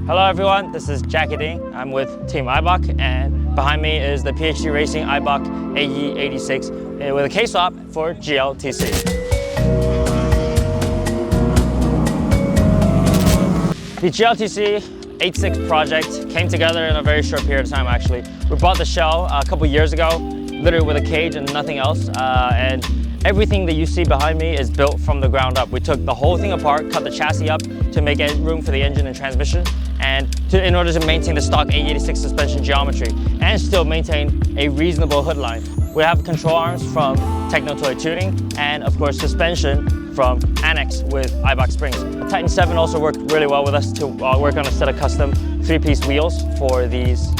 Hello everyone, this is Jackie Ding. I'm with Team Eibach, and behind me is the PhD Racing Eibach AE86 with a K-swap for GLTC. The GLTC 86 project came together in a very short period of time actually. We bought the shell a couple years ago, literally with a cage and nothing else. And everything that you see behind me is built from the ground up. We took the whole thing apart, cut the chassis up to make room for the engine and transmission, and in order to maintain the stock AE86 suspension geometry and still maintain a reasonable hood line. We have control arms from Techno Toy Tuning and of course suspension from Annex with Eibach springs. The Titan 7 also worked really well with us to work on a set of custom 3-piece wheels for these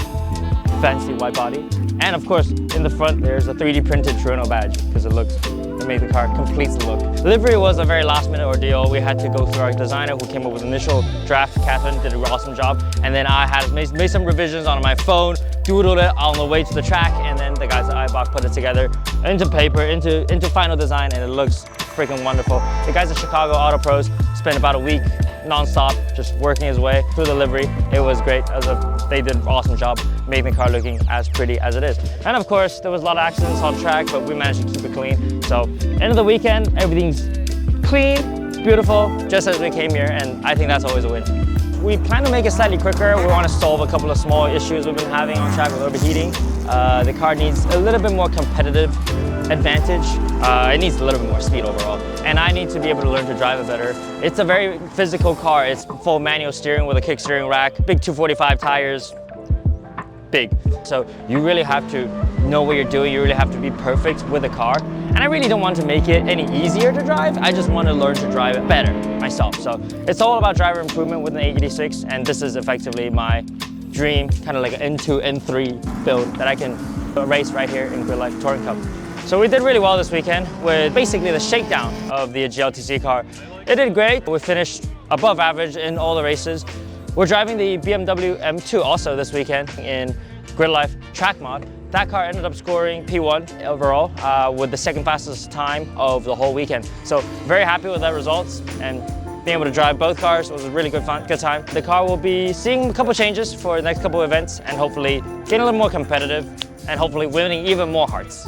fancy wide body. And of course, in the front, there's a 3D printed Toronto badge because it made the car complete the look. Livery was a very last minute ordeal. We had to go through our designer who came up with initial draft. Catherine did an awesome job. And then I had made some revisions on my phone, doodled it on the way to the track, and then the guys at Eibach put it together into paper, into final design, and it looks freaking wonderful. The guys at Chicago Auto Pros spent about a week non-stop just working his way through the livery. It was great. They did an awesome job making the car looking as pretty as it is. And of course, there was a lot of accidents on track, but we managed to keep it clean. So, end of the weekend, everything's clean, beautiful, just as we came here, and I think that's always a win. We plan to make it slightly quicker. We want to solve a couple of small issues we've been having on track with overheating. The car needs a little bit more competitive advantage. It needs a little bit more speed overall. And I need to be able to learn to drive it better. It's a very physical car. It's full manual steering with a kick steering rack, big 245 tires, big. So you really have to know what you're doing. You really have to be perfect with the car. And I really don't want to make it any easier to drive. I just want to learn to drive it better myself. So it's all about driver improvement with an AE86, and this is effectively my dream, kind of like an N2, N3 build that I can race right here in Gridlife Touring Cup. So we did really well this weekend with basically the shakedown of the GLTC car. It did great. We finished above average in all the races. We're driving the BMW M2 also this weekend in Gridlife track mod. That car ended up scoring P1 overall with the second fastest time of the whole weekend. So very happy with that results, and being able to drive both cars was a really good time. The car will be seeing a couple changes for the next couple of events and hopefully getting a little more competitive and hopefully winning even more hearts.